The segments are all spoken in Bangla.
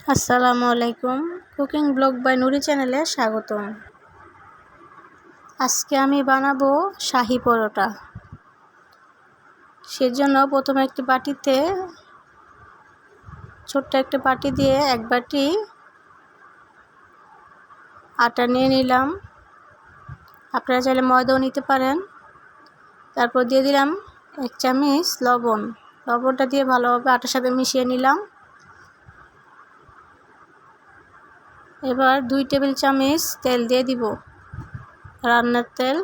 আসসালামু আলাইকুম। কুকিং ব্লগ বাই নুরি চ্যানেলে স্বাগতম। আজকে আমি বানাবো শাহি পরোটা। সেজন্য প্রথমে একটি বাটিতে ছোট্ট একটা বাটি দিয়ে এক বাটি আটা নিয়ে নিলাম। আপনারা চাইলে ময়দাও নিতে পারেন। তারপর দিয়ে দিলাম 1 চামচ লবণ। লবণটা দিয়ে ভালোভাবে আটার সাথে মিশিয়ে নিলাম। এবার 2 টেবিল চামচ তেল দিয়ে দিব, রান্নার তেল।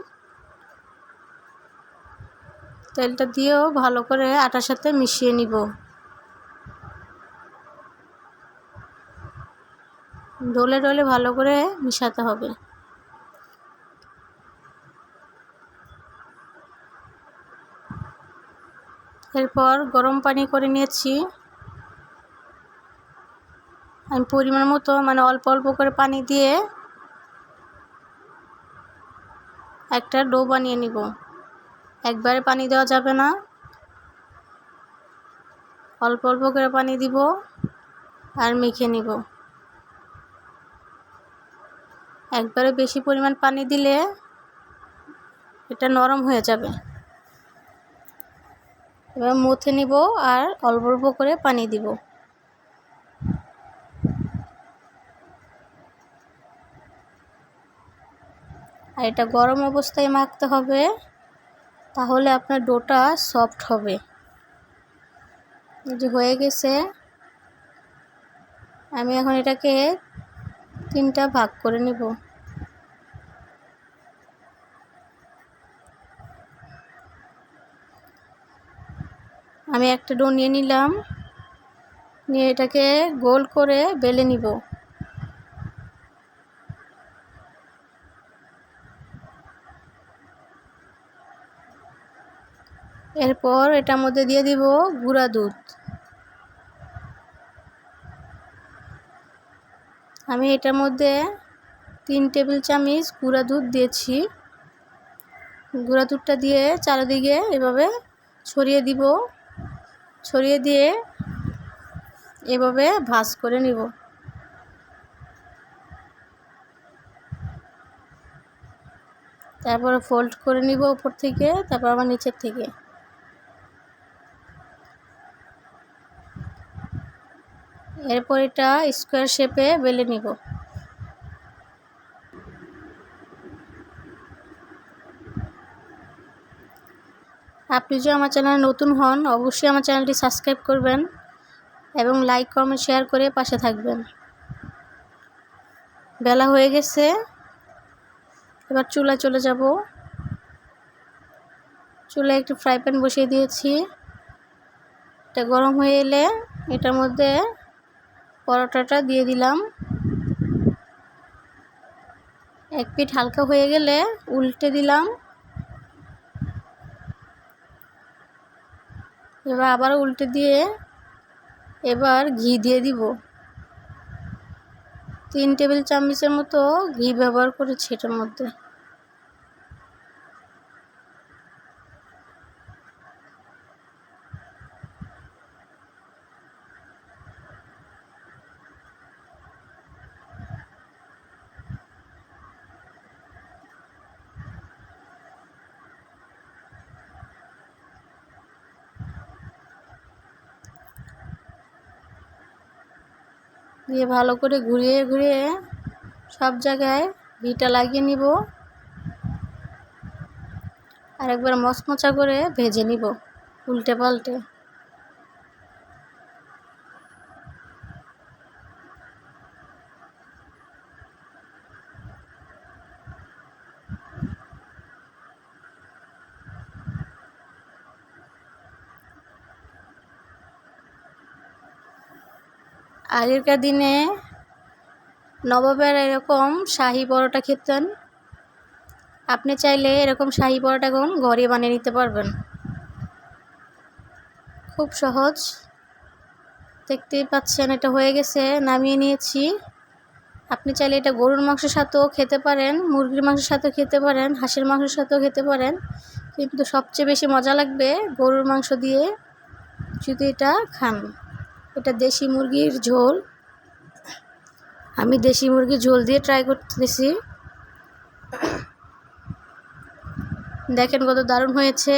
তেলটা দিয়েও ভালো করে আটার সাথে মিশিয়ে নিব। ডলে ডলে ভালো করে মিশাতে হবে। এরপর গরম পানি করে নিয়েছি। আমি পরিমাণ মতো অল্প অল্প করে পানি দিয়ে একটা ডো বানিয়ে নিব। একবারে পানি দেওয়া যাবে না, অল্প অল্প করে পানি দিব আর মেখে নিব। একবারে বেশি পরিমাণ পানি দিলে এটা নরম হয়ে যাবে। এবার মুথে নিব আর অল্প অল্প করে পানি দিব। আর এটা গরম অবস্থায় মাখতে হবে, তাহলে আপনার ডোটা সফট হবে। এই যে হয়ে গেছে। আমি এখন এটাকে 3টা ভাগ করে নিব। আমি একটা ডো নিয়ে নিলাম, নিয়ে এটাকে গোল করে বেলে নিব। এরপর এটার মধ্যে দিয়ে দিব গুঁড়া দুধ। আমি এটার মধ্যে 3 টেবিল চামচ গুঁড়া দুধ দিয়েছি। গুঁড়া দুধটা দিয়ে চারিদিকে এভাবে ছড়িয়ে দিব। ছড়িয়ে দিয়ে এভাবে ভাঁজ করে নিব। তারপরে ফোল্ড করে নিব উপর থেকে, তারপর আবার নিচের থেকে। এরপর এটা স্কোয়ার শেপে বেলে নিব। আপনি যদি আমার চ্যানেলে নতুন হন, অবশ্যই আমার চ্যানেলটি সাবস্ক্রাইব করবেন এবং লাইক কমেন্ট শেয়ার করে পাশে থাকবেন। বেলা হয়ে গেছে, এবার চুলায় চলে যাব। চুলায় একটু ফ্রাই প্যান বসিয়ে দিয়েছি। এটা গরম হয়ে এলে এটার মধ্যে পরোটাটা দিয়ে দিলাম। এক পিঠ হালকা হয়ে গেলে উল্টে দিলাম। এবার আবার উল্টে দিয়ে এবার ঘি দিয়ে দিব। 3 টেবিল চামচের মতো ঘি ব্যবহার করেছি এটার মধ্যে। দিয়ে ভালো করে ঘুরিয়ে ঘুরিয়ে সব জায়গায় ঘিটা লাগিয়ে নিব। আর একবার মচমচা করে ভেজে নিব উল্টে পাল্টে। আগেরকার দিনে নবাবেরা এরকম শাহি পরোটা খেতেন। আপনি চাইলে এরকম শাহি পরোটা এখন ঘরে বানিয়ে নিতে পারবেন। খুব সহজ। দেখতেই পাচ্ছেন এটা হয়ে গেছে, নামিয়ে নিয়েছি। আপনি চাইলে এটা গরুর মাংসের সাথেও খেতে পারেন, মুরগির মাংসের সাথেও খেতে পারেন, হাঁসের মাংসের সাথেও খেতে পারেন। কিন্তু সবচেয়ে বেশি মজা লাগবে গরুর মাংস দিয়ে যদি এটা খান। এটা দেশি মুরগির ঝোল, আমি দেশি মুরগি ঝোল দিয়ে ট্রাই করতেছি। দেখেন কত দারুণ হয়েছে।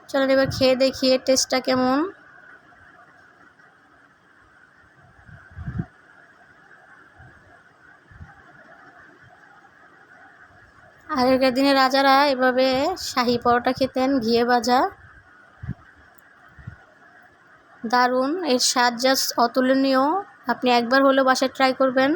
চলেন এবার খেয়ে দেখি এর টেস্টটা কেমন। আগেকার দিনে রাজারা এভাবে শাহী পরোটা খেতেন, ঘিয়ে ভাজা। দারুণ, এর স্বাদ জাস্ট অতুলনীয়। আপনি একবার হলেও বাসায় ট্রাই করবেন।